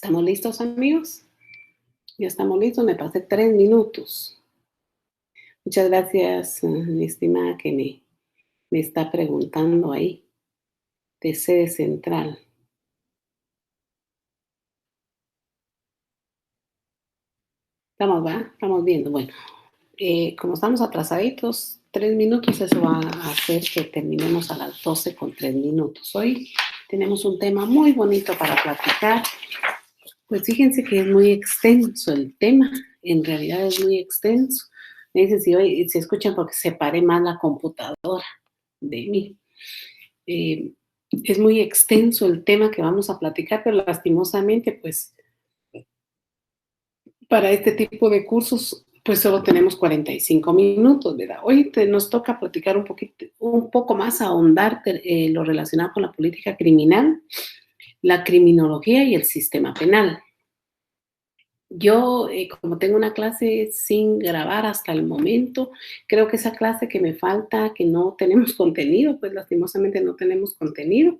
¿Estamos listos, amigos? Ya estamos listos, me pasé 3 minutos. Muchas gracias, mi estimada, que me está preguntando ahí, de sede central. Estamos, ¿va? Estamos viendo. Bueno, como estamos atrasaditos, 3 minutos, eso va a hacer que terminemos a las 12 con 3 minutos. Hoy tenemos un tema muy bonito para platicar. Pues fíjense que es muy extenso el tema, en realidad es muy extenso. Me dicen si hoy se escuchan porque separé más la computadora de mí. Eh, es muy extenso el tema que vamos a platicar, pero lastimosamente, pues para este tipo de cursos, pues solo tenemos 45 minutos, ¿verdad? Hoy nos toca platicar un poco más, ahondar lo relacionado con la política criminal, la criminología y el sistema penal. Yo, como tengo una clase sin grabar hasta el momento, creo que esa clase que me falta, que no tenemos contenido, pues lastimosamente no tenemos contenido.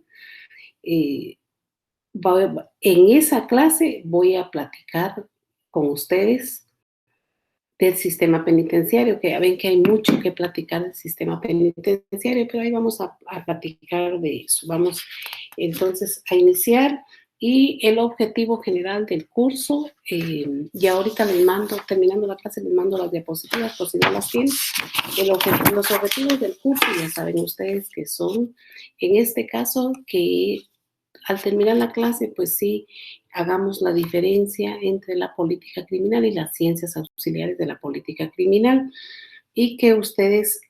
eh, en esa clase voy a platicar con ustedes del sistema penitenciario, que ya ven que hay mucho que platicar del sistema penitenciario, pero ahí vamos a platicar de eso. Vamos entonces a iniciar y el objetivo general del curso, y ahorita les mando, terminando la clase, les mando las diapositivas por si no las tienen. Los objetivos del curso ya saben ustedes que son, en este caso, que al terminar la clase, pues sí, hagamos la diferencia entre la política criminal y las ciencias auxiliares de la política criminal y que ustedes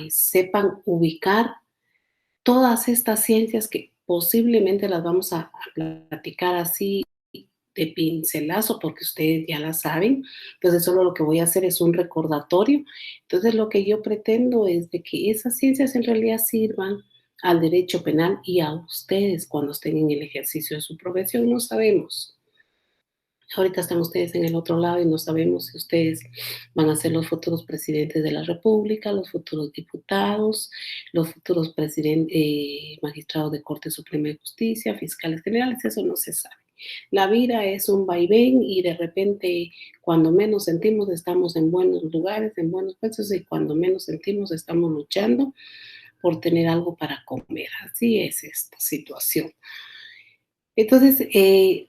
sepan ubicar todas estas ciencias que posiblemente las vamos a platicar así de pincelazo porque ustedes ya las saben. Entonces solo lo que voy a hacer es un recordatorio. Entonces lo que yo pretendo es de que esas ciencias en realidad sirvan al derecho penal y a ustedes cuando estén en el ejercicio de su profesión. No sabemos. Ahorita están ustedes en el otro lado y no sabemos si ustedes van a ser los futuros presidentes de la República, los futuros diputados, los futuros magistrados de Corte Suprema de Justicia, fiscales generales, eso no se sabe. La vida es un vaivén y de repente, cuando menos sentimos, estamos en buenos lugares, en buenos puestos, y cuando menos sentimos, estamos luchando por tener algo para comer. Así es esta situación. Entonces,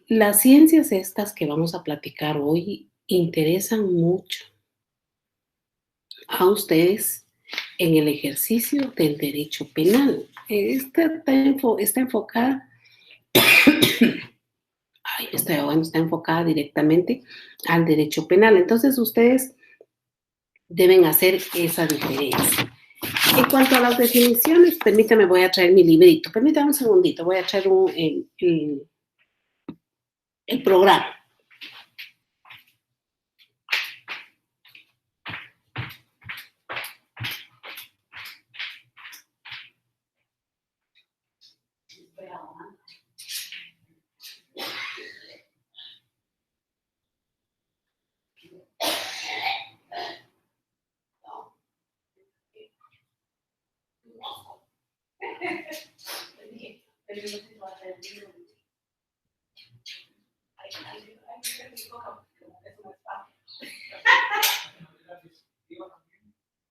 las ciencias estas que vamos a platicar hoy interesan mucho a ustedes en el ejercicio del derecho penal. Está enfocada, está enfocada directamente al derecho penal. Entonces, ustedes deben hacer esa diferencia. En cuanto a las definiciones, permítame, voy a traer mi librito. Permítame un segundito, voy a traer el programa.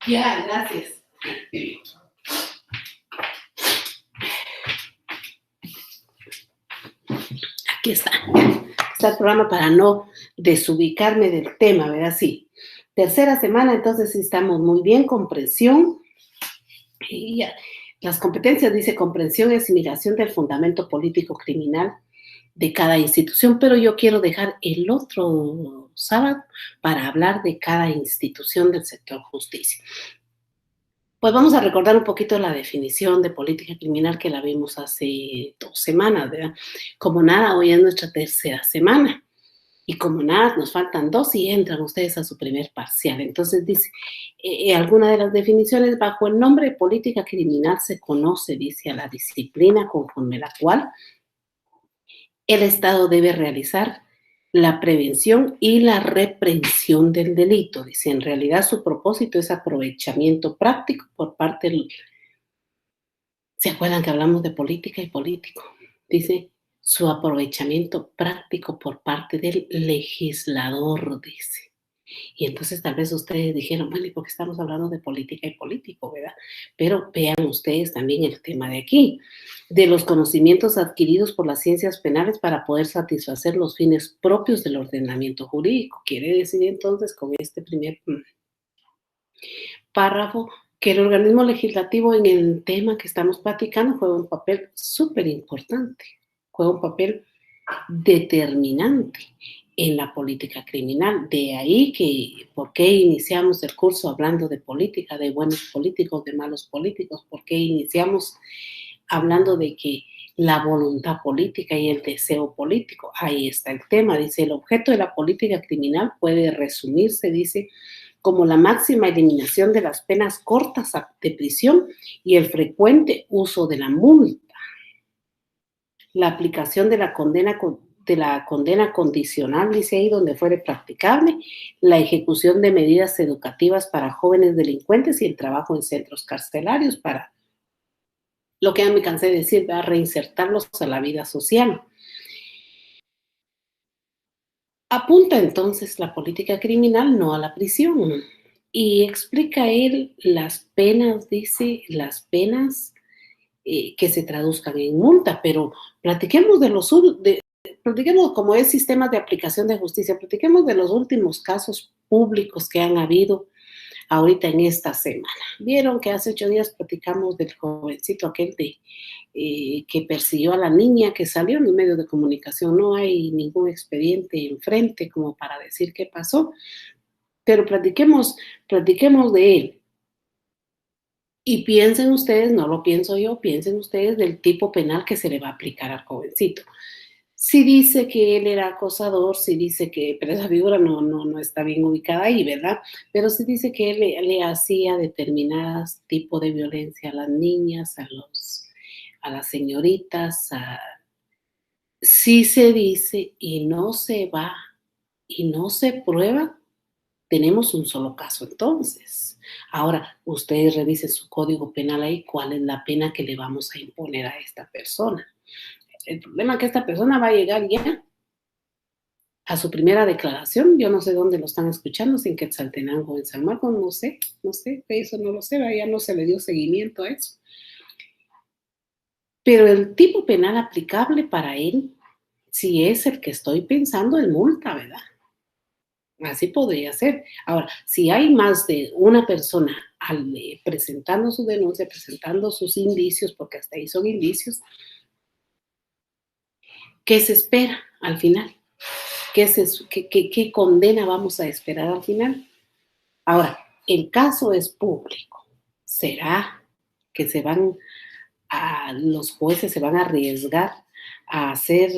Ya, gracias. Aquí está. Está el programa para no desubicarme del tema, ¿verdad? Sí. Tercera semana, entonces sí estamos muy bien. Comprensión. Y ya. Las competencias, dice comprensión y asimilación del fundamento político criminal de cada institución, pero yo quiero dejar el otro sábado para hablar de cada institución del sector justicia. Pues vamos a recordar un poquito la definición de política criminal que la vimos hace 2 semanas, ¿verdad? Como nada, hoy es nuestra tercera semana. Y como nada, nos faltan 2 y entran ustedes a su primer parcial. Entonces dice, alguna de las definiciones, bajo el nombre de política criminal se conoce, dice, a la disciplina conforme la cual el Estado debe realizar la prevención y la reprensión del delito. Dice, en realidad su propósito es aprovechamiento práctico por parte del... ¿Se acuerdan que hablamos de política y político? Dice, su aprovechamiento práctico por parte del legislador, dice. Y entonces tal vez ustedes dijeron, bueno, ¿y por qué estamos hablando de política y político, verdad? Pero vean ustedes también el tema de aquí, de los conocimientos adquiridos por las ciencias penales para poder satisfacer los fines propios del ordenamiento jurídico. Quiere decir entonces con este primer párrafo que el organismo legislativo en el tema que estamos platicando juega un papel súper importante, juega un papel determinante en la política criminal. De ahí que, ¿por qué iniciamos el curso hablando de política, de buenos políticos, de malos políticos? ¿Por qué iniciamos hablando de que la voluntad política y el deseo político? Ahí está el tema. Dice, el objeto de la política criminal puede resumirse, dice, como la máxima eliminación de las penas cortas de prisión y el frecuente uso de la multa, la aplicación de la condena condicional, dice ahí, donde fuere practicable, la ejecución de medidas educativas para jóvenes delincuentes y el trabajo en centros carcelarios para, lo que ya me cansé de decir, para reinsertarlos a la vida social. Apunta entonces la política criminal no a la prisión y explica él las penas, dice, las penas que se traduzcan en multa, pero platiquemos de los platiquemos como es sistemas de aplicación de justicia, platiquemos de los últimos casos públicos que han habido ahorita en esta semana. Vieron que hace 8 días platicamos del jovencito aquel que persiguió a la niña que salió en los medios de comunicación. No hay ningún expediente enfrente como para decir qué pasó, pero platiquemos de él. Y piensen ustedes, no lo pienso yo, piensen ustedes del tipo penal que se le va a aplicar al jovencito. Si dice que él era acosador, si dice que, pero esa figura no está bien ubicada ahí, ¿verdad? Pero si dice que él le hacía determinadas tipos de violencia a las niñas, a las señoritas, si se dice y no se va y no se prueba, tenemos un solo caso entonces. Ahora, ustedes revisen su código penal ahí, cuál es la pena que le vamos a imponer a esta persona. El problema es que esta persona va a llegar ya a su primera declaración. Yo no sé dónde lo están escuchando, si en Quetzaltenango o en San Marcos, no sé, eso no lo sé, ya no se le dio seguimiento a eso. Pero el tipo penal aplicable para él, si es el que estoy pensando, es multa, ¿verdad? Así podría ser. Ahora, si hay más de una persona presentando su denuncia, presentando sus indicios, porque hasta ahí son indicios, ¿qué se espera al final? ¿Qué condena vamos a esperar al final? Ahora, el caso es público. ¿Será que los jueces se van a arriesgar a hacer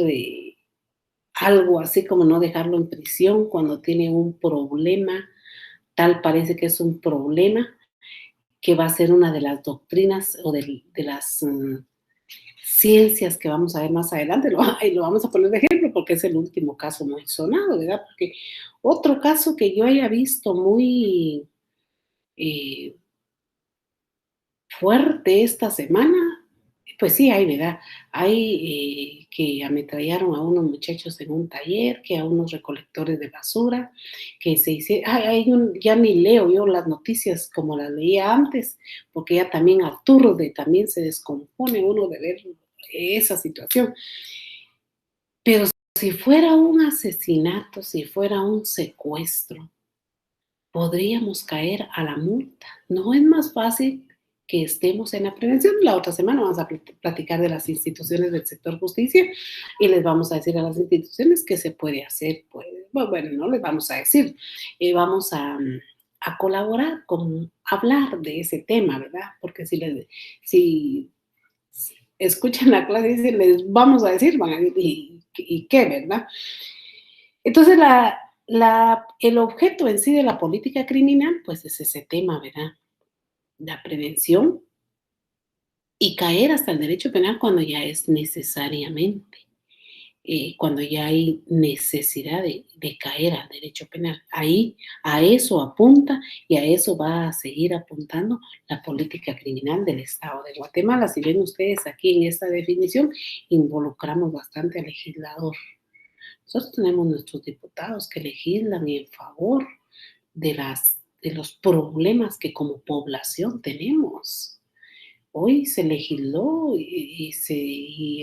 algo así como no dejarlo en prisión cuando tiene un problema? Tal parece que es un problema que va a ser una de las doctrinas o de las ciencias que vamos a ver más adelante. Y lo vamos a poner de ejemplo porque es el último caso muy sonado, ¿verdad? Porque otro caso que yo haya visto muy eh, fuerte esta semana, pues sí hay, ¿verdad? Hay que ametrallaron a unos muchachos en un taller, que a unos recolectores de basura, que se hicieron, ya ni leo yo las noticias como las leía antes, porque ya también aturde, también se descompone uno de ver esa situación. Pero si fuera un asesinato, si fuera un secuestro, podríamos caer a la multa. ¿No es más fácil que estemos en la prevención? La otra semana vamos a platicar de las instituciones del sector justicia y les vamos a decir a las instituciones qué se puede hacer. Pues, bueno, no les vamos a decir, vamos a colaborar con hablar de ese tema, ¿verdad? Porque si escuchan la clase y dicen, les vamos a decir, van a decir, ¿y qué, verdad? Entonces, el objeto en sí de la política criminal, pues es ese tema, ¿verdad? La prevención y caer hasta el derecho penal cuando ya es necesariamente. cuando ya hay necesidad de caer al derecho penal. Ahí a eso apunta y a eso va a seguir apuntando la política criminal del Estado de Guatemala. Si ven ustedes aquí en esta definición, involucramos bastante al legislador. Nosotros tenemos nuestros diputados que legislan en favor de los problemas que como población tenemos. Hoy se legisló y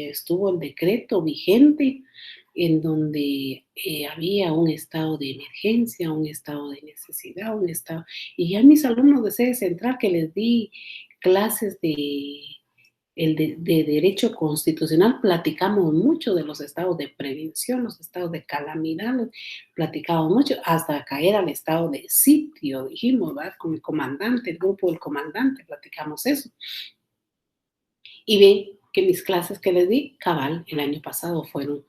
estuvo el decreto vigente en donde había un estado de emergencia, un estado de necesidad, y ya mis alumnos de sede central que les di clases de derecho constitucional, platicamos mucho de los estados de prevención, los estados de calamidad, platicamos mucho, hasta caer al estado de sitio, dijimos, ¿verdad? Con el comandante, el grupo del comandante, platicamos eso. Y ven que mis clases que les di, cabal, el año pasado fueron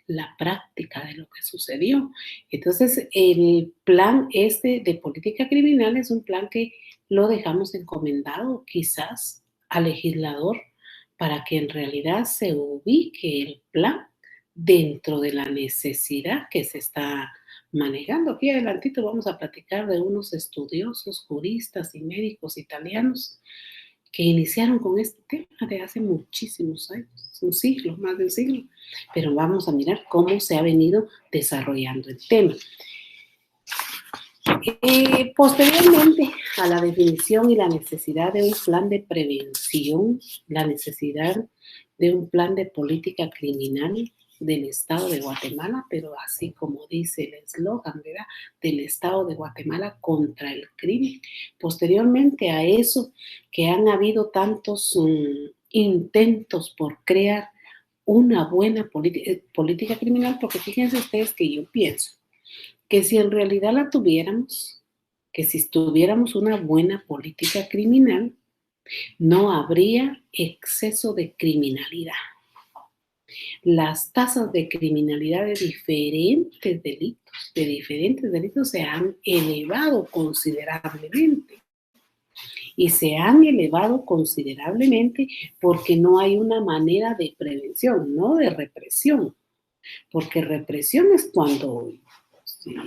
la práctica de lo que sucedió. Entonces, el plan este de política criminal es un plan que lo dejamos encomendado quizás al legislador para que en realidad se ubique el plan dentro de la necesidad que se está manejando. Aquí adelantito vamos a platicar de unos estudiosos, juristas y médicos italianos que iniciaron con este tema de hace muchísimos años, un siglo, más de un siglo, pero vamos a mirar cómo se ha venido desarrollando el tema. Posteriormente a la definición y la necesidad de un plan de prevención, la necesidad de un plan de política criminal del Estado de Guatemala, pero así como dice el eslogan, ¿verdad? Del Estado de Guatemala contra el crimen. Posteriormente a eso, que han habido tantos intentos por crear una buena política criminal, porque fíjense ustedes que yo pienso que si en realidad la tuviéramos, que si tuviéramos una buena política criminal, no habría exceso de criminalidad. Las tasas de criminalidad de diferentes delitos se han elevado considerablemente. Y se han elevado considerablemente porque no hay una manera de prevención, no de represión. Porque represión es cuando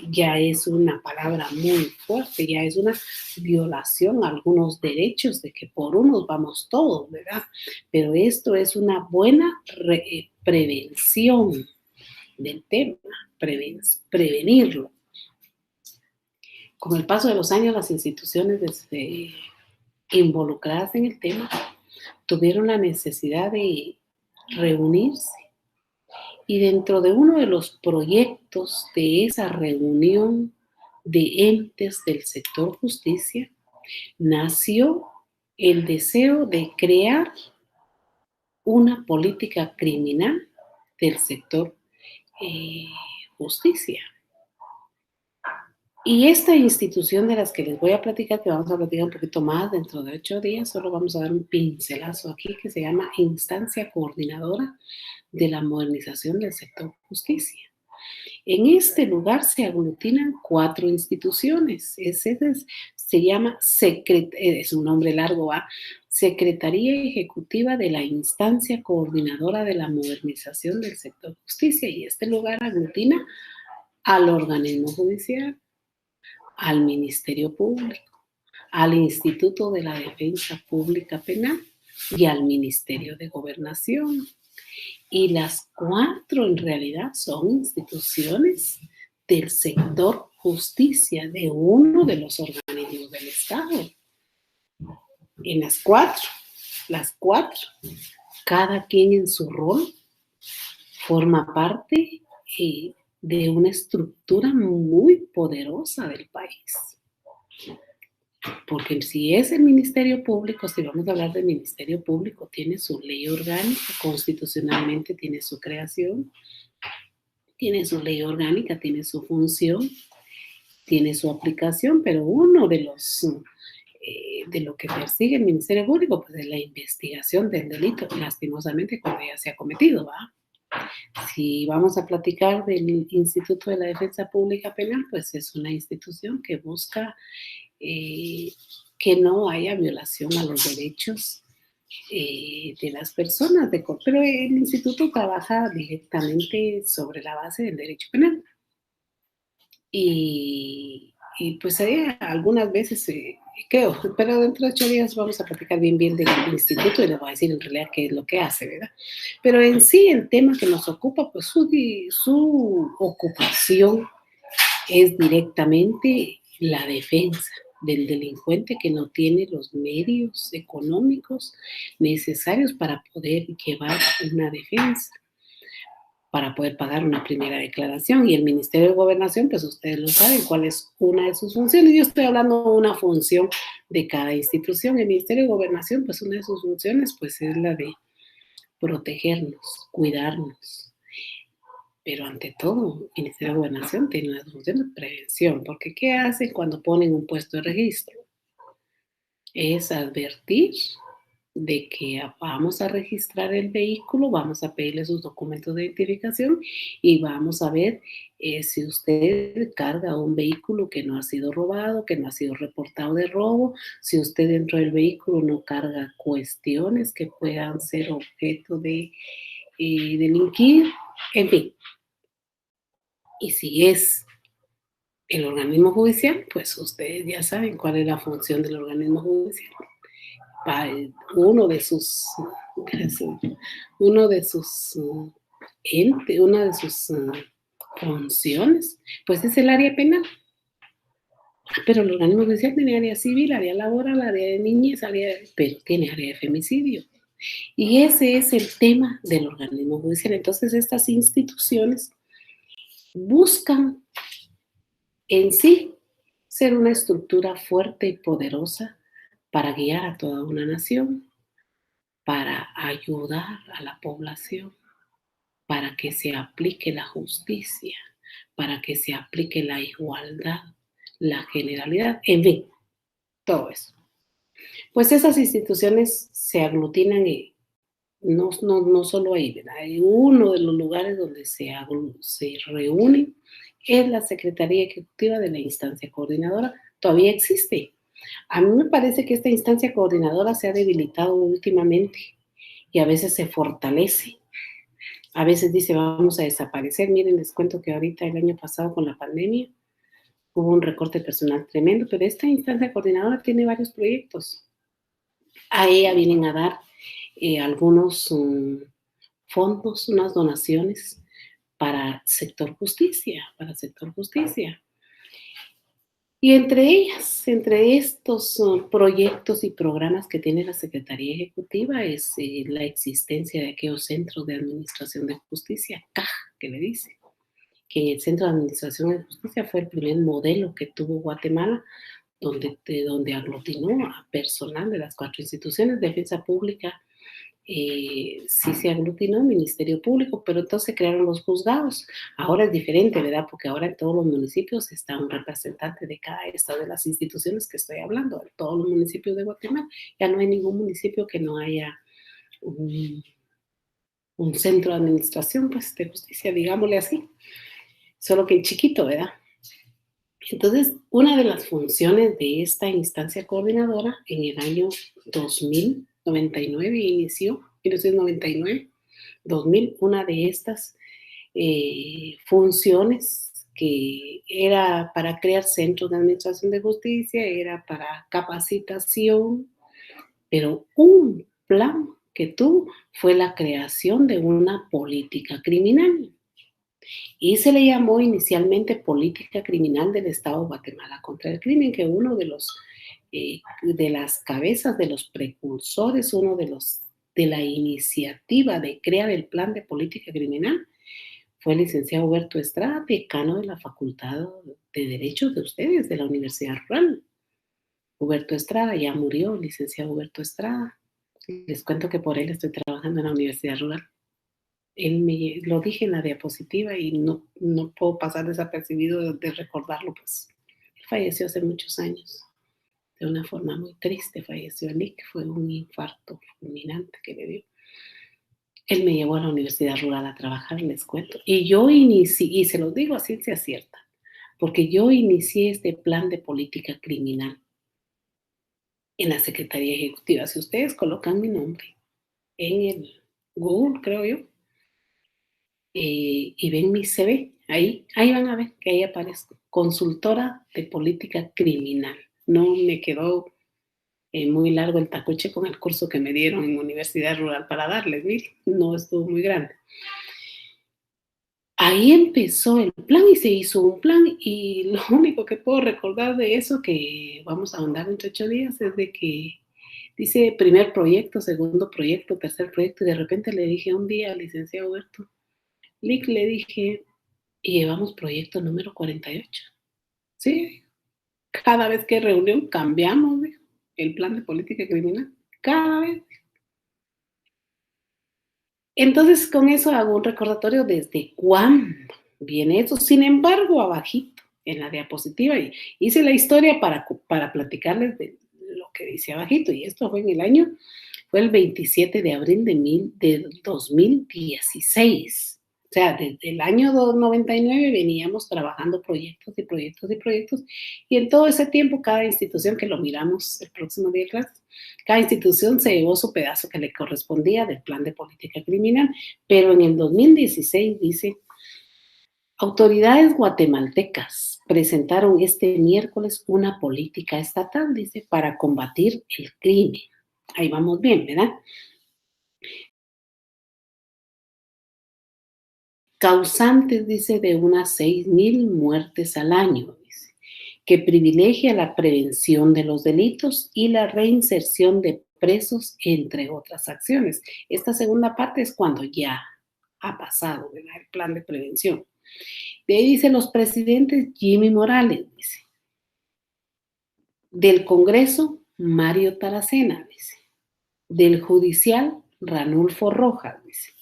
ya es una palabra muy fuerte, ya es una violación a algunos derechos de que por unos vamos todos, ¿verdad? Pero esto es una buena prevención del tema, prevenirlo. Con el paso de los años, las instituciones involucradas en el tema tuvieron la necesidad de reunirse. Y dentro de uno de los proyectos de esa reunión de entes del sector justicia, nació el deseo de crear una política criminal del sector justicia. Y esta institución de las que les voy a platicar, que vamos a platicar un poquito más dentro de 8 días, solo vamos a dar un pincelazo aquí, que se llama Instancia Coordinadora de la Modernización del Sector Justicia. En este lugar se aglutinan 4 instituciones. Se llama, es un nombre largo, Secretaría Ejecutiva de la Instancia Coordinadora de la Modernización del Sector Justicia. Y este lugar aglutina al organismo judicial, al Ministerio Público, al Instituto de la Defensa Pública Penal y al Ministerio de Gobernación. Y las 4 en realidad son instituciones del sector justicia, de uno de los organismos del Estado. En las 4, cada quien en su rol forma parte de una estructura muy poderosa del país. Porque si es el Ministerio Público, si vamos a hablar del Ministerio Público, tiene su ley orgánica, constitucionalmente tiene su creación, tiene su ley orgánica, tiene su función, tiene su aplicación, pero uno de lo que persigue el Ministerio Público pues es la investigación del delito, lastimosamente cuando ya se ha cometido, ¿va? Si vamos a platicar del Instituto de la Defensa Pública Penal, pues es una institución que busca que no haya violación a los derechos de las personas, pero el instituto trabaja directamente sobre la base del derecho penal. Y pues algunas veces, creo, pero dentro de 8 días vamos a platicar bien del instituto y les voy a decir en realidad qué es lo que hace, ¿verdad? Pero en sí el tema que nos ocupa, pues su ocupación es directamente la defensa del delincuente que no tiene los medios económicos necesarios para poder llevar una defensa, para poder pagar una primera declaración. Y el Ministerio de Gobernación, pues ustedes lo saben, cuál es una de sus funciones. Yo estoy hablando de una función de cada institución. El Ministerio de Gobernación, pues una de sus funciones, pues es la de protegernos, cuidarnos. Pero ante todo, el Ministerio de Gobernación tiene una función de prevención, porque ¿qué hacen cuando ponen un puesto de registro? Es advertir de que vamos a registrar el vehículo, vamos a pedirle sus documentos de identificación y vamos a ver si usted carga un vehículo que no ha sido robado, que no ha sido reportado de robo, si usted dentro del vehículo no carga cuestiones que puedan ser objeto de delinquir, en fin. Y si es el organismo judicial, pues ustedes ya saben cuál es la función del organismo judicial. Uno de sus, uno de sus una de sus funciones, pues es el área penal. Pero el organismo judicial tiene área civil, área laboral, área de niñez, pero tiene área de femicidio. Y ese es el tema del organismo judicial. Entonces, estas instituciones buscan en sí ser una estructura fuerte y poderosa para guiar a toda una nación, para ayudar a la población, para que se aplique la justicia, para que se aplique la igualdad, la generalidad, en fin, todo eso. Pues esas instituciones se aglutinan y no solo ahí, ¿verdad? Hay uno de los lugares donde se reúnen es la Secretaría Ejecutiva de la Instancia Coordinadora. Todavía existe. A mí me parece que esta instancia coordinadora se ha debilitado últimamente y a veces se fortalece. A veces dice, vamos a desaparecer. Miren, les cuento que ahorita el año pasado con la pandemia hubo un recorte personal tremendo, pero esta instancia coordinadora tiene varios proyectos. A ella vienen a dar algunos fondos, unas donaciones para sector justicia, Y entre estos proyectos y programas que tiene la Secretaría Ejecutiva es la existencia de aquellos centros de administración de justicia, CAJ, que le dice, que en el Centro de Administración de Justicia fue el primer modelo que tuvo Guatemala, donde aglutinó a personal de las 4 instituciones, defensa pública, sí se aglutinó el Ministerio Público, pero entonces crearon los juzgados. Ahora es diferente, ¿verdad? Porque ahora en todos los municipios está un representante de cada estado de las instituciones que estoy hablando, en todos los municipios de Guatemala. Ya no hay ningún municipio que no haya un, un centro de administración, pues, de justicia, digámosle así. Solo que chiquito, ¿verdad? Entonces, una de las funciones de esta instancia coordinadora en el año 2099 inició, 1999, 2000, una de estas funciones que era para crear centros de administración de justicia, era para capacitación, pero un plan que tuvo fue la creación de una política criminal. Y se le llamó inicialmente Política Criminal del Estado de Guatemala contra el Crimen, que uno de las cabezas, de los precursores, de la iniciativa de crear el plan de política criminal, fue el licenciado Huberto Estrada, decano de la Facultad de Derecho de ustedes, de la Universidad Rural. Huberto Estrada ya murió, el licenciado Huberto Estrada. Les cuento que por él estoy trabajando en la Universidad Rural. Lo dije en la diapositiva y no puedo pasar desapercibido de recordarlo, pues. Él falleció hace muchos años, de una forma muy triste falleció Nick, fue un infarto fulminante que le dio. Él me llevó a la Universidad Rural a trabajar, les cuento, y yo inicié, y se los digo a ciencia cierta, porque yo inicié este plan de política criminal en la Secretaría Ejecutiva. Si ustedes colocan mi nombre en el Google, creo yo, y ven mi CV, ahí van a ver que ahí aparezco, consultora de política criminal. No me quedó muy largo el tacuche con el curso que me dieron en Universidad Rural para darles, mire, no estuvo muy grande. Ahí empezó el plan y se hizo un plan y lo único que puedo recordar de eso, que vamos a ahondar entre 8 días, es de que dice primer proyecto, segundo proyecto, tercer proyecto, y de repente le dije un día al licenciado Huerto, Lic, le dije, y llevamos proyecto número 48. Sí, cada vez que hay reunión cambiamos, dijo, el plan de política criminal, cada vez. Entonces, con eso hago un recordatorio desde cuándo viene eso. Sin embargo, abajito, en la diapositiva, y hice la historia para platicarles de lo que dice abajito, y esto fue fue el 27 de abril de 2016. O sea, desde el año 99 veníamos trabajando proyectos y proyectos y proyectos, y en todo ese tiempo cada institución, que lo miramos el próximo día de clases, cada institución se llevó su pedazo que le correspondía del plan de política criminal, pero en el 2016 dice, autoridades guatemaltecas presentaron este miércoles una política estatal, dice, para combatir el crimen. Ahí vamos bien, ¿verdad? Causantes, dice, de unas 6,000 muertes al año, dice, que privilegia la prevención de los delitos y la reinserción de presos, entre otras acciones. Esta segunda parte es cuando ya ha pasado, ¿verdad?, el plan de prevención. De ahí dice los presidentes Jimmy Morales, dice, del Congreso Mario Taracena, dice, del Judicial Ranulfo Rojas, dice,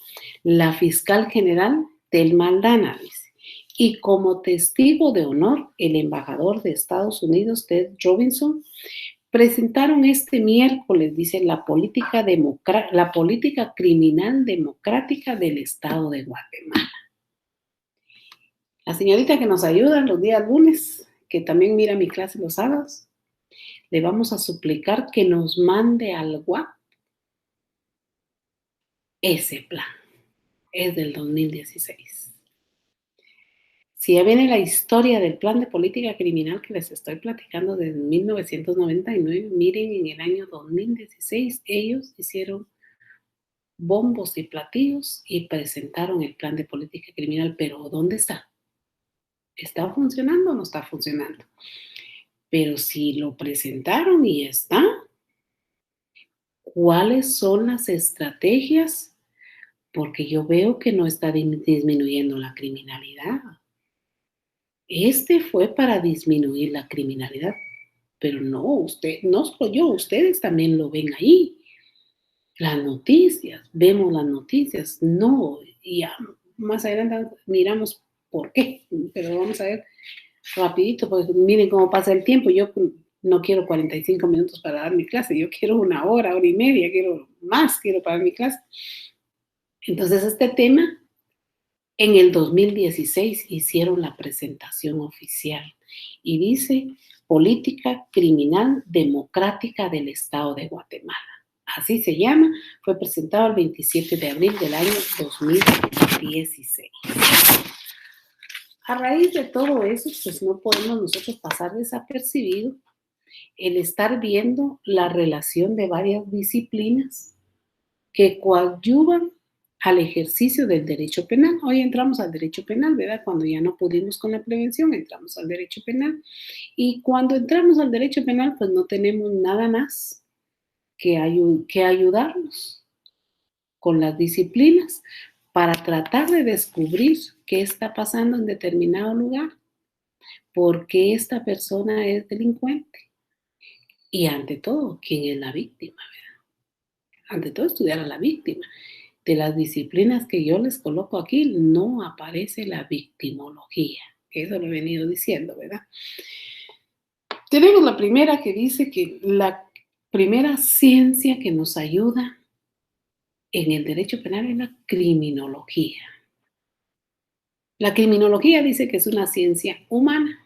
la fiscal general Telma Aldana, dice, y como testigo de honor el embajador de Estados Unidos Ted Robinson, presentaron este miércoles, dice, la política criminal democrática del Estado de Guatemala. La señorita que nos ayuda los días lunes, que también mira mi clase los sábados, le vamos a suplicar que nos mande al WhatsApp ese plan. Es del 2016. Si ya viene la historia del plan de política criminal que les estoy platicando desde 1999, miren, en el año 2016 ellos hicieron bombos y platillos y presentaron el plan de política criminal, pero ¿dónde está? ¿Está funcionando o no está funcionando? Pero si lo presentaron y está, ¿cuáles son las estrategias? Porque yo veo que no está disminuyendo la criminalidad. Este fue para disminuir la criminalidad, pero no solo yo, ustedes también lo ven ahí. Las noticias, vemos las noticias, no, y ya más adelante miramos por qué, pero vamos a ver rapidito, porque miren cómo pasa el tiempo. Yo no quiero 45 minutos para dar mi clase, yo quiero 1 hora, hora y media, quiero para mi clase. Entonces, este tema, en el 2016 hicieron la presentación oficial y dice Política Criminal Democrática del Estado de Guatemala. Así se llama, fue presentado el 27 de abril del año 2016. A raíz de todo eso, pues no podemos nosotros pasar desapercibido el estar viendo la relación de varias disciplinas que coadyuvan al ejercicio del derecho penal. Hoy entramos al derecho penal, ¿verdad? Cuando ya no pudimos con la prevención, entramos al derecho penal. Y cuando entramos al derecho penal, pues no tenemos nada más que ayudarnos con las disciplinas para tratar de descubrir qué está pasando en determinado lugar, por qué esta persona es delincuente y, ante todo, quién es la víctima, ¿verdad? Ante todo, estudiar a la víctima. De las disciplinas que yo les coloco aquí, no aparece la victimología. Eso lo he venido diciendo, ¿verdad? Tenemos la primera, que dice que la primera ciencia que nos ayuda en el derecho penal es la criminología. La criminología dice que es una ciencia humana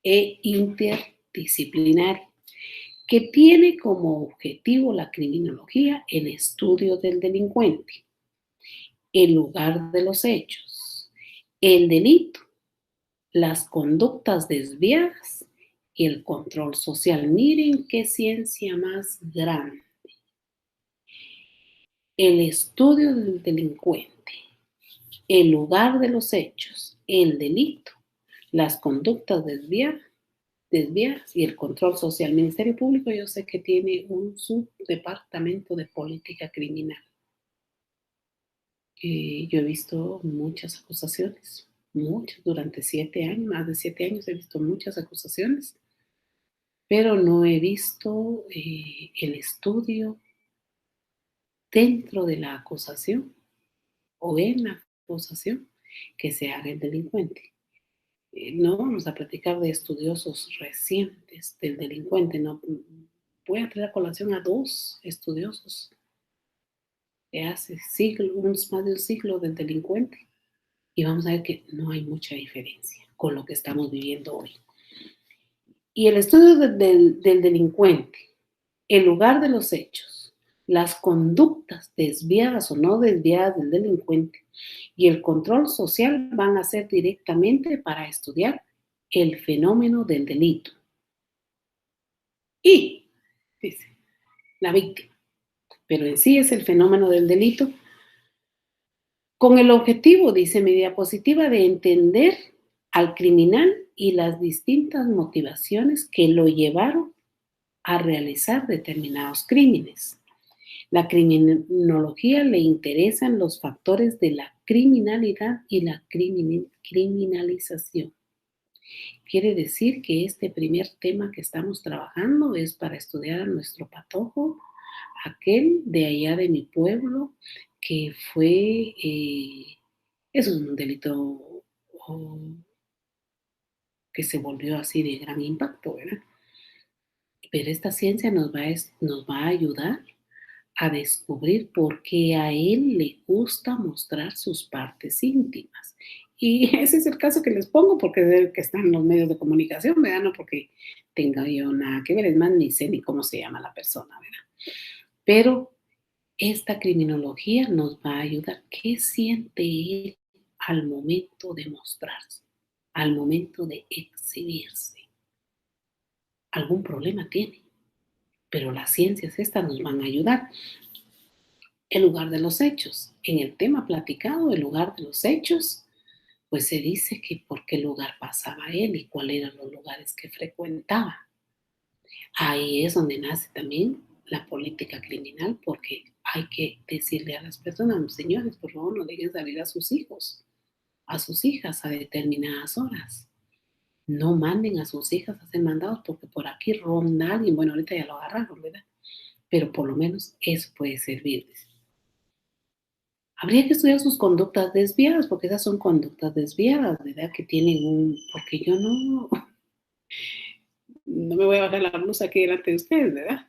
e interdisciplinaria que tiene como objetivo la criminología el estudio del delincuente, el lugar de los hechos, el delito, las conductas desviadas y el control social. Miren qué ciencia más grande. El estudio del delincuente, el lugar de los hechos, el delito, las conductas desviadas y el control social. El Ministerio Público yo sé que tiene un subdepartamento de política criminal. Yo he visto muchas acusaciones, muchas, durante 7 años, más de 7 años he visto muchas acusaciones, pero no he visto el estudio dentro de la acusación o en la acusación que se haga el delincuente. No vamos a platicar de estudiosos recientes del delincuente, no. Voy a traer a colación a dos estudiosos de hace más de un siglo del delincuente y vamos a ver que no hay mucha diferencia con lo que estamos viviendo hoy. Y el estudio del delincuente, el lugar de los hechos, las conductas desviadas o no desviadas del delincuente y el control social van a ser directamente para estudiar el fenómeno del delito. Y, dice, la víctima. Pero en sí es el fenómeno del delito con el objetivo, dice mi diapositiva, de entender al criminal y las distintas motivaciones que lo llevaron a realizar determinados crímenes. La criminología le interesan los factores de la criminalidad y la criminalización. Quiere decir que este primer tema que estamos trabajando es para estudiar a nuestro patojo, aquel de allá de mi pueblo, que es un delito que se volvió así de gran impacto, ¿verdad? Pero esta ciencia nos va a ayudar a descubrir por qué a él le gusta mostrar sus partes íntimas. Y ese es el caso que les pongo porque es el que está en los medios de comunicación, ¿verdad? No porque tenga yo nada que ver, es más, ni sé ni cómo se llama la persona, ¿verdad? Pero esta criminología nos va a ayudar. ¿Qué siente él al momento de mostrarse, al momento de exhibirse? Algún problema tiene, pero las ciencias estas nos van a ayudar. El lugar de los hechos. En el tema platicado, el lugar de los hechos, pues se dice que por qué lugar pasaba él y cuáles eran los lugares que frecuentaba. Ahí es donde nace también la política criminal, porque hay que decirle a las personas, señores, por favor, no dejen salir a sus hijos, a sus hijas a determinadas horas. No manden a sus hijas a hacer mandados porque por aquí ronda alguien. Bueno, ahorita ya lo agarraron, ¿verdad? Pero por lo menos eso puede servirles. Habría que estudiar sus conductas desviadas, porque esas son conductas desviadas, ¿verdad? Que tienen porque yo no me voy a bajar la blusa aquí delante de ustedes, ¿verdad?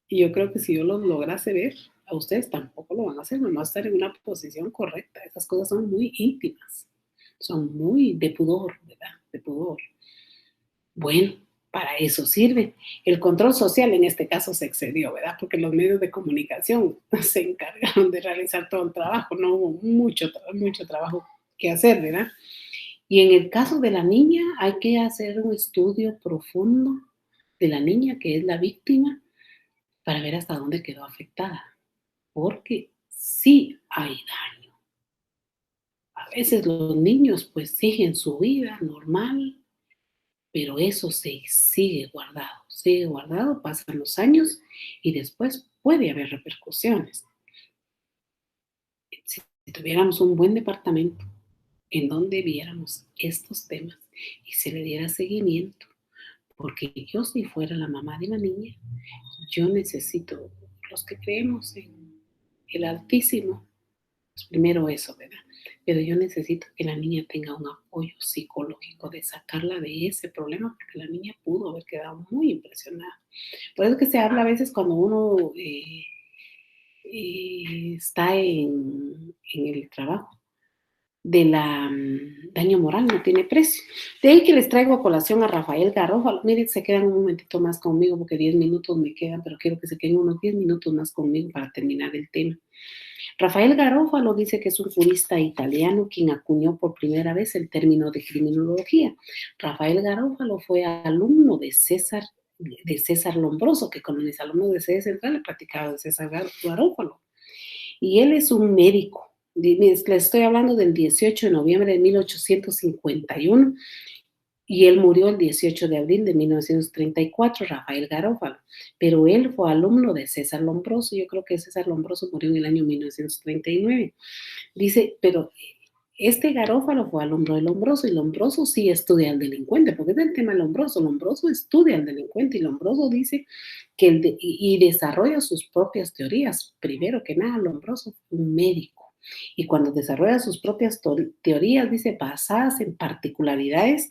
Y yo creo que si yo los lograse ver, a ustedes tampoco lo van a hacer, no van a estar en una posición correcta. Esas cosas son muy íntimas, son muy de pudor, ¿verdad? De pudor. Bueno, para eso sirve. El control social en este caso se excedió, ¿verdad? Porque los medios de comunicación se encargaron de realizar todo el trabajo, no hubo mucho trabajo que hacer, ¿verdad? Y en el caso de la niña hay que hacer un estudio profundo de la niña que es la víctima para ver hasta dónde quedó afectada, porque sí hay daño. A veces los niños pues siguen su vida normal, pero eso sigue guardado, pasan los años y después puede haber repercusiones. Si tuviéramos un buen departamento en donde viéramos estos temas y se le diera seguimiento, porque yo si fuera la mamá de la niña, yo necesito, los que creemos en el Altísimo, pues primero eso, ¿verdad? Pero yo necesito que la niña tenga un apoyo psicológico de sacarla de ese problema, porque la niña pudo haber quedado muy impresionada. Por eso que se habla a veces cuando uno está en el trabajo, daño moral, no tiene precio. De ahí que les traigo a colación a Rafael Garofalo. Miren, se quedan un momentito más conmigo porque 10 minutos me quedan, pero quiero que se queden unos 10 minutos más conmigo para terminar el tema. Rafael Garofalo dice que es un jurista italiano quien acuñó por primera vez el término de criminología. Rafael Garofalo fue alumno de César Lombroso, que con mis alumnos de sede central he practicado de César Garofalo. Y él es un médico. Les estoy hablando del 18 de noviembre de 1851 y él murió el 18 de abril de 1934, Rafael Garófalo. Pero él fue alumno de César Lombroso. Yo creo que César Lombroso murió en el año 1939. Dice, pero este Garófalo fue alumno de Lombroso y Lombroso sí estudia al delincuente, porque es el tema de Lombroso. Lombroso estudia al delincuente y Lombroso dice que y desarrolla sus propias teorías. Primero que nada, Lombroso fue un médico. Y cuando desarrolla sus propias teorías, dice, basadas en particularidades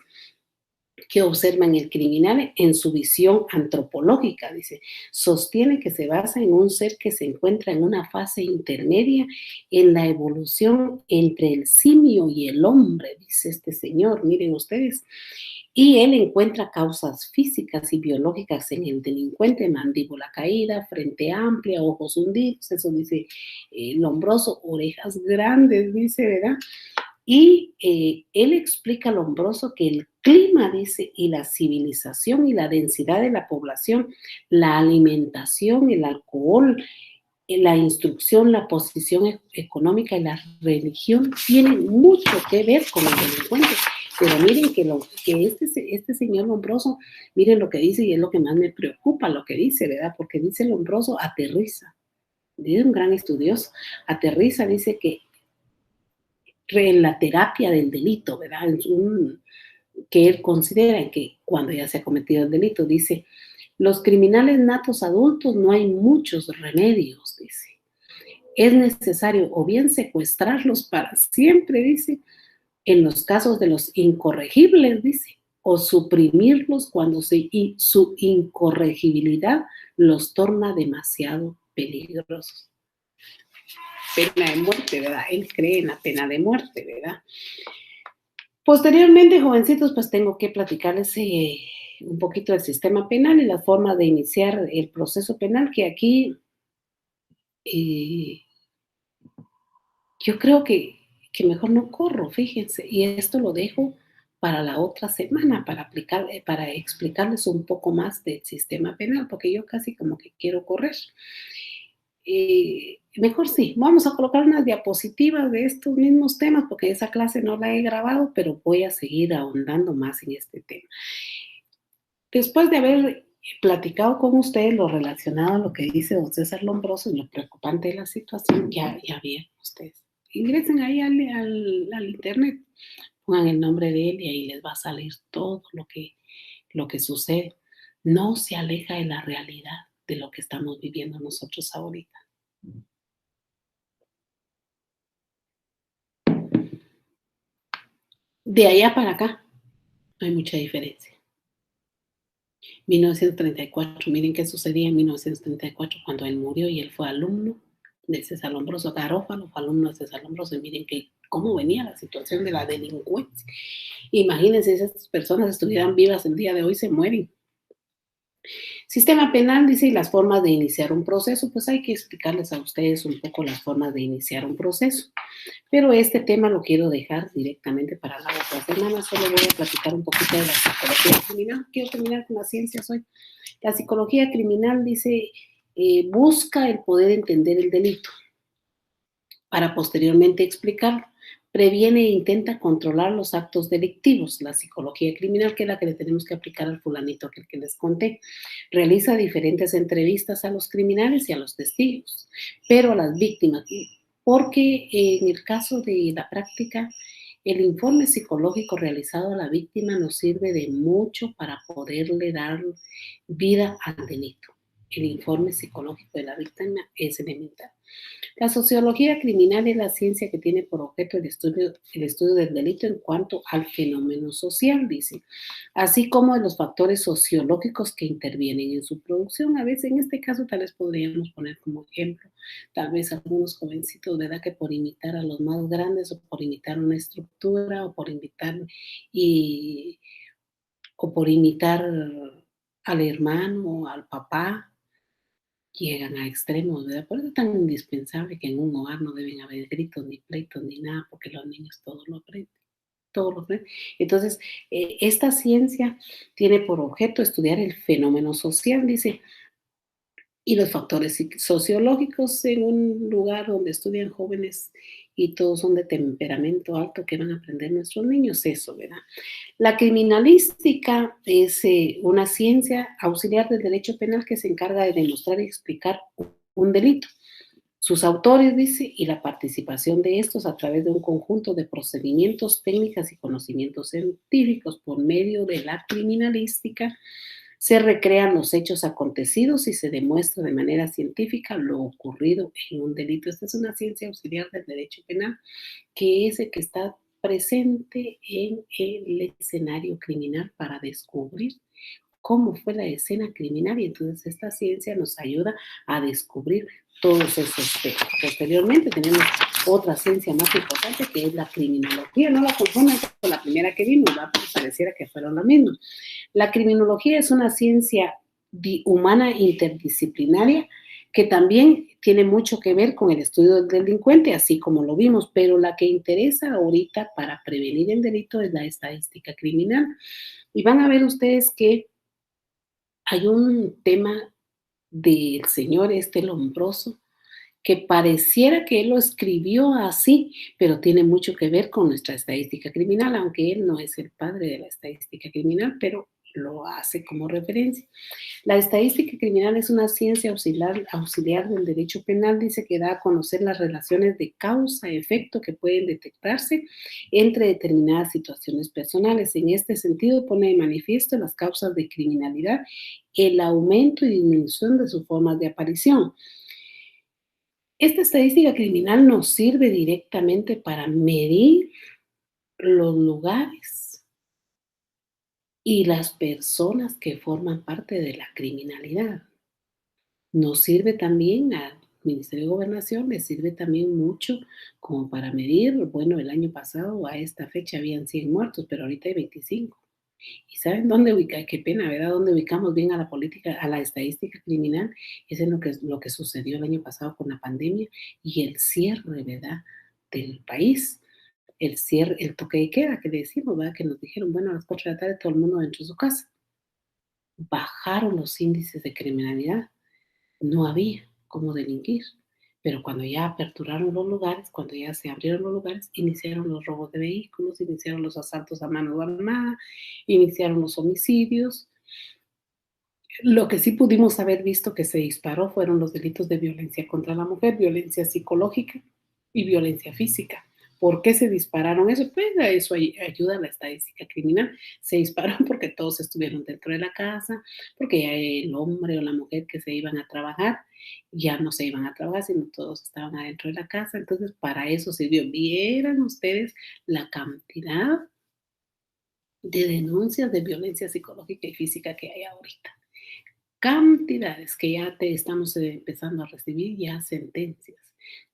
que observan el criminal en su visión antropológica, dice, sostiene que se basa en un ser que se encuentra en una fase intermedia en la evolución entre el simio y el hombre, dice este señor, miren ustedes, y él encuentra causas físicas y biológicas en el delincuente, mandíbula caída, frente amplia, ojos hundidos, eso dice Lombroso, orejas grandes, dice, ¿verdad? Y él explica a Lombroso que el clima, dice, y la civilización y la densidad de la población, la alimentación, el alcohol, la instrucción, la posición económica y la religión tienen mucho que ver con el delincuente. Pero miren que este señor Lombroso, miren lo que dice y es lo que más me preocupa, lo que dice, ¿verdad? Porque dice Lombroso, aterriza, es un gran estudioso, aterriza, dice que en la terapia del delito, ¿verdad? Que él considera que cuando ya se ha cometido el delito, dice, los criminales natos adultos no hay muchos remedios, dice. Es necesario o bien secuestrarlos para siempre, dice, en los casos de los incorregibles, dice, o suprimirlos cuando su incorregibilidad los torna demasiado peligrosos. Pena de muerte, ¿verdad? Él cree en la pena de muerte, ¿verdad? Posteriormente, jovencitos, pues tengo que platicarles un poquito del sistema penal y la forma de iniciar el proceso penal, que aquí eh, yo creo que mejor no corro, fíjense, y esto lo dejo para la otra semana, para explicarles un poco más del sistema penal, porque yo casi como que quiero correr. Mejor sí, vamos a colocar unas diapositivas de estos mismos temas, porque esa clase no la he grabado, pero voy a seguir ahondando más en este tema. Después de haber platicado con ustedes lo relacionado a lo que dice don César Lombroso y lo preocupante de la situación, ya vieron ustedes. Ingresen ahí al internet, pongan el nombre de él y ahí les va a salir todo lo que sucede. No se aleja de la realidad de lo que estamos viviendo nosotros ahorita. De allá para acá no hay mucha diferencia. 1934, miren qué sucedía en 1934 cuando él murió y él fue alumno de César Lombroso. Garófalo fue alumno de César Lombroso y miren cómo venía la situación de la delincuencia. Imagínense si esas personas estuvieran vivas el día de hoy, se mueren. Sistema penal dice y las formas de iniciar un proceso, pues hay que explicarles a ustedes un poco las formas de iniciar un proceso. Pero este tema lo quiero dejar directamente para la otra semana. Solo voy a platicar un poquito de la psicología criminal. Quiero terminar con las ciencias hoy. La psicología criminal dice, busca el poder entender el delito para posteriormente explicarlo. Previene e intenta controlar los actos delictivos. La psicología criminal, que es la que le tenemos que aplicar al fulanito aquel que les conté. Realiza diferentes entrevistas a los criminales y a los testigos, pero a las víctimas, porque en el caso de la práctica, el informe psicológico realizado a la víctima nos sirve de mucho para poderle dar vida al delito. el informe psicológico de la víctima es elemental. La sociología criminal es la ciencia que tiene por objeto el estudio del delito en cuanto al fenómeno social, dice, así como de los factores sociológicos que intervienen en su producción. A veces, en este caso, tal vez podríamos poner como ejemplo, tal vez algunos jovencitos de edad que por imitar a los más grandes o por imitar una estructura o por y, o por imitar al hermano, al papá, llegan a extremos, ¿verdad? Por eso es tan indispensable que en un hogar no deben haber gritos, ni pleitos, ni nada, porque los niños todo lo aprenden, todo lo aprenden. Entonces, esta ciencia tiene por objeto estudiar el fenómeno social, dice, y los factores sociológicos en un lugar donde estudian jóvenes y todos son de temperamento alto que van a aprender nuestros niños, eso, ¿verdad? La criminalística es una ciencia auxiliar del derecho penal que se encarga de demostrar y explicar un delito, sus autores, dice, y la participación de estos a través de un conjunto de procedimientos, técnicas y conocimientos científicos por medio de la criminalística. Se recrean los hechos acontecidos y se demuestra de manera científica lo ocurrido en un delito. Esta es una ciencia auxiliar del derecho penal que es el que está presente en el escenario criminal para descubrir cómo fue la escena criminal y entonces esta ciencia nos ayuda a descubrir todos esos temas. Posteriormente tenemos otra ciencia más importante que es la criminología. No la confundan con la primera que vimos, ¿verdad? Porque pareciera que fueron lo mismo. La criminología es una ciencia humana interdisciplinaria que también tiene mucho que ver con el estudio del delincuente, así como lo vimos, pero la que interesa ahorita para prevenir el delito es la estadística criminal. Y van a ver ustedes que hay un tema del señor este Lombroso que pareciera que él lo escribió así, pero tiene mucho que ver con nuestra estadística criminal, aunque él no es el padre de la estadística criminal, pero lo hace como referencia. La estadística criminal es una ciencia auxiliar del derecho penal, dice que da a conocer las relaciones de causa-efecto que pueden detectarse entre determinadas situaciones personales. En este sentido, pone de manifiesto las causas de criminalidad, el aumento y disminución de sus formas de aparición. Esta estadística criminal nos sirve directamente para medir los lugares y las personas que forman parte de la criminalidad. Nos sirve también al Ministerio de Gobernación, le sirve también mucho como para medir, bueno, el año pasado a esta fecha habían 100 muertos, pero ahorita hay 25. ¿Y saben dónde ubicar? Qué pena, ¿verdad? ¿Dónde ubicamos bien a la política, a la estadística criminal? Es en lo que sucedió el año pasado con la pandemia y el cierre, ¿verdad? Del país. El cierre, el toque de queda que le decimos, ¿verdad? Que nos dijeron, bueno, a las 4 de la tarde todo el mundo dentro de su casa. Bajaron los índices de criminalidad, no había cómo delinquir. Pero cuando ya aperturaron los lugares, cuando ya se abrieron los lugares, iniciaron los robos de vehículos, iniciaron los asaltos a mano armada, iniciaron los homicidios. Lo que sí pudimos haber visto que se disparó fueron los delitos de violencia contra la mujer, violencia psicológica y violencia física. ¿Por qué se dispararon eso? Pues a eso ayuda a la estadística criminal. Se dispararon porque todos estuvieron dentro de la casa, porque ya el hombre o la mujer que se iban a trabajar ya no se iban a trabajar, sino todos estaban adentro de la casa. Entonces, para eso sirvió. Vieran ustedes la cantidad de denuncias de violencia psicológica y física que hay ahorita, cantidades que ya te estamos empezando a recibir ya sentencias.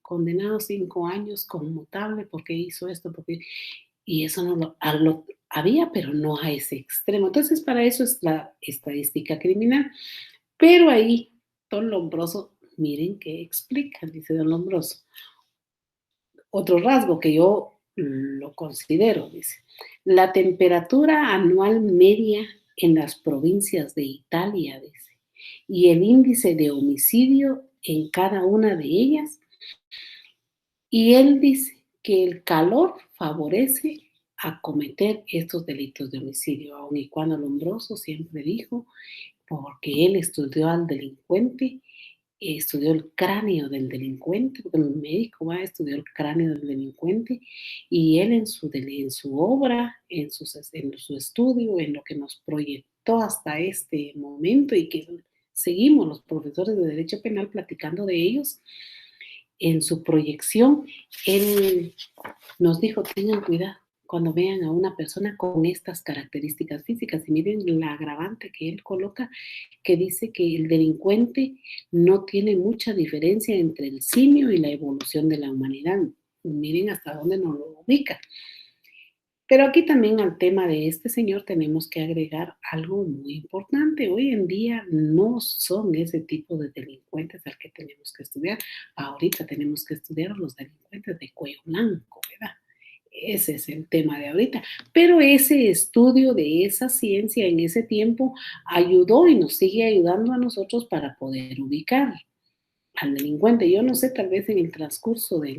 Condenado 5 años conmutable porque hizo esto, porque, y eso no lo había, pero no a ese extremo. Entonces, para eso es la estadística criminal. Pero ahí, don Lombroso, miren qué explica, dice don Lombroso. Otro rasgo que yo lo considero, dice, la temperatura anual media en las provincias de Italia, dice, y el índice de homicidio en cada una de ellas. Y él dice que el calor favorece a cometer estos delitos de homicidio, aun y cuando Lombroso siempre dijo, porque él estudió al delincuente, estudió el cráneo del delincuente, porque un médico va a estudiar el cráneo del delincuente, y él en su obra, en su estudio, en lo que nos proyectó hasta este momento y que seguimos los profesores de Derecho Penal platicando de ellos. En su proyección, él nos dijo, tengan cuidado cuando vean a una persona con estas características físicas. Y miren la agravante que él coloca, que dice que el delincuente no tiene mucha diferencia entre el simio y la evolución de la humanidad. Miren hasta dónde nos lo ubica. Pero aquí también al tema de este señor tenemos que agregar algo muy importante. Hoy en día no son ese tipo de delincuentes al que tenemos que estudiar. Ahorita tenemos que estudiar a los delincuentes de cuello blanco, ¿verdad? Ese es el tema de ahorita. Pero ese estudio de esa ciencia en ese tiempo ayudó y nos sigue ayudando a nosotros para poder ubicar al delincuente. Yo no sé, tal vez en el transcurso de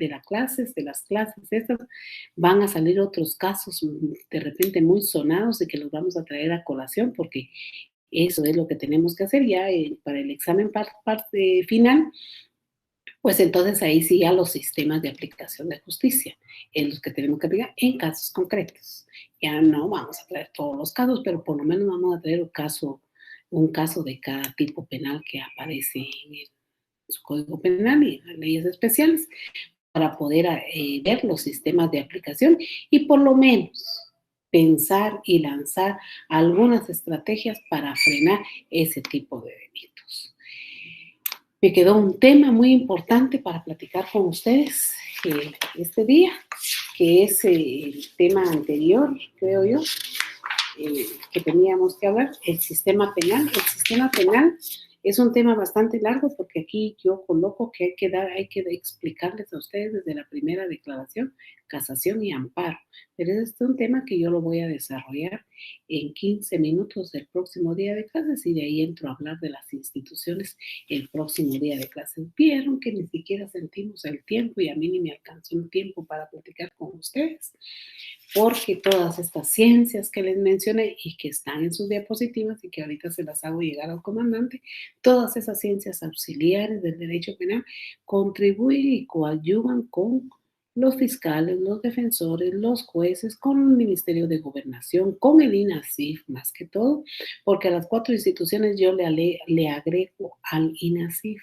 las clases estas, van a salir otros casos de repente muy sonados y que los vamos a traer a colación porque eso es lo que tenemos que hacer ya para el examen parte final. Pues entonces ahí sí ya los sistemas de aplicación de justicia en los que tenemos que aplicar en casos concretos. Ya no vamos a traer todos los casos, pero por lo menos vamos a traer un caso de cada tipo penal que aparece en su código penal y en las leyes especiales para poder ver los sistemas de aplicación y por lo menos pensar y lanzar algunas estrategias para frenar ese tipo de delitos. Me quedó un tema muy importante para platicar con ustedes este día, que es el tema anterior, creo yo, que teníamos que hablar, el sistema penal. El sistema penal es un tema bastante largo porque aquí yo coloco que hay que explicarles a ustedes desde la primera declaración, casación y amparo. Pero este es un tema que yo lo voy a desarrollar en 15 minutos del próximo día de clases y de ahí entro a hablar de las instituciones el próximo día de clases. Vieron que ni siquiera sentimos el tiempo y a mí ni me alcanzó un tiempo para platicar con ustedes porque todas estas ciencias que les mencioné y que están en sus diapositivas y que ahorita se las hago llegar al comandante, todas esas ciencias auxiliares del derecho penal contribuyen y coadyuvan con los fiscales, los defensores, los jueces, con el Ministerio de Gobernación, con el INASIF más que todo, porque a las 4 instituciones yo le agrego al INASIF.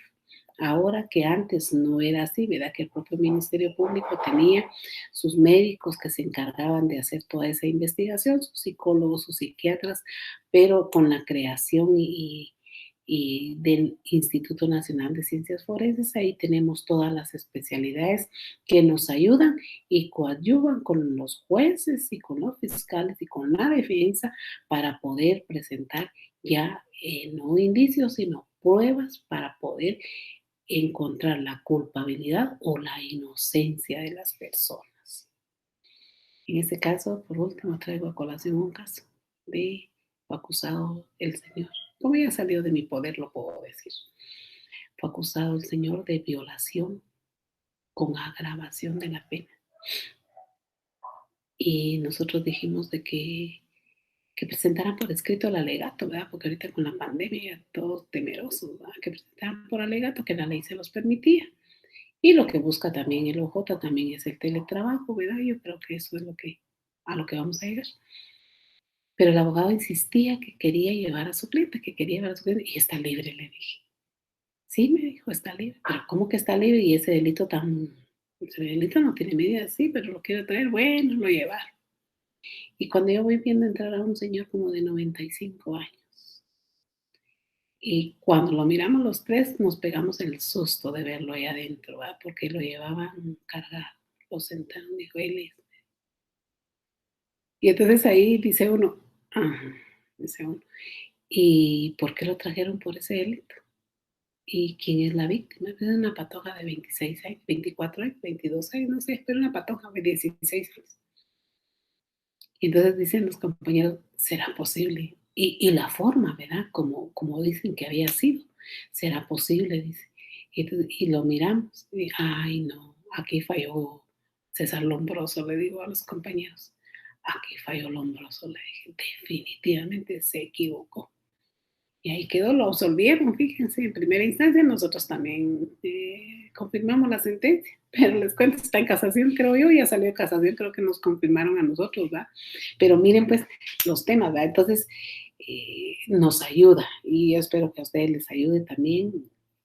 Ahora que antes no era así, ¿verdad? Que el propio Ministerio Público tenía sus médicos que se encargaban de hacer toda esa investigación, sus psicólogos, sus psiquiatras, pero con la creación y del Instituto Nacional de Ciencias Forenses, ahí tenemos todas las especialidades que nos ayudan y coadyuvan con los jueces y con los fiscales y con la defensa para poder presentar ya no indicios, sino pruebas para poder encontrar la culpabilidad o la inocencia de las personas. En este caso, por último, traigo a colación un caso de fue acusado el señor. Como ya salió de mi poder, lo puedo decir. Fue acusado el señor de violación con agravación de la pena. Y nosotros dijimos de que presentaran por escrito el alegato, ¿verdad? Porque ahorita con la pandemia todos temerosos, ¿verdad? Que presentaran por alegato que la ley se los permitía. Y lo que busca también el OJ también es el teletrabajo, ¿verdad? Yo creo que eso es a lo que vamos a llegar. Pero el abogado insistía que quería llevar a su cliente, que quería llevar a su cliente y está libre, le dije. Sí, me dijo, está libre. Pero ¿cómo que está libre? Y ese delito no tiene medida, sí, pero lo quiero traer, bueno, lo llevar. Y cuando yo voy viendo entrar a un señor como de 95 años, y cuando lo miramos los tres, nos pegamos el susto de verlo ahí adentro, ¿verdad? Porque lo llevaban cargado, lo sentaron, dijo él. Y entonces ahí dice uno, ajá, dice uno, ¿y por qué lo trajeron por ese delito? ¿Y quién es la víctima? Es una patoja de 26 años, 24 años, 22 años, no sé, pero una patoja de 16 años. Y entonces dicen los compañeros, ¿será posible? Y la forma, ¿verdad? Como dicen que había sido, ¿será posible? Dice. Y lo miramos, y, ay no, aquí falló César Lombroso, le digo a los compañeros, aquí falló Lombroso, le dije, definitivamente se equivocó. Y ahí quedó, lo absolvieron, fíjense, en primera instancia nosotros también confirmamos la sentencia, pero les cuento, está en casación, creo yo, ya salió de casación, creo que nos confirmaron a nosotros, ¿verdad? Pero miren pues los temas, ¿verdad? Entonces, nos ayuda y yo espero que a ustedes les ayude también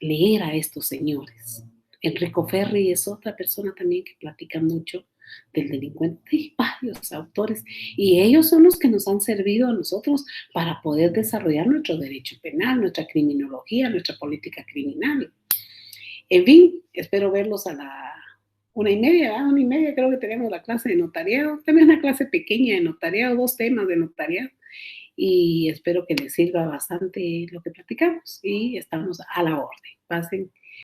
leer a estos señores. Enrico Ferri es otra persona también que platica mucho del delincuente. Hay varios autores y ellos son los que nos han servido a nosotros para poder desarrollar nuestro derecho penal, nuestra criminología, nuestra política criminal. En fin, espero verlos a la 1:30, ¿verdad? 1:30 creo que tenemos la clase de notariado. También una clase pequeña de notariado, 2 temas de notariado, y espero que les sirva bastante lo que platicamos y estamos a la orden. Pasen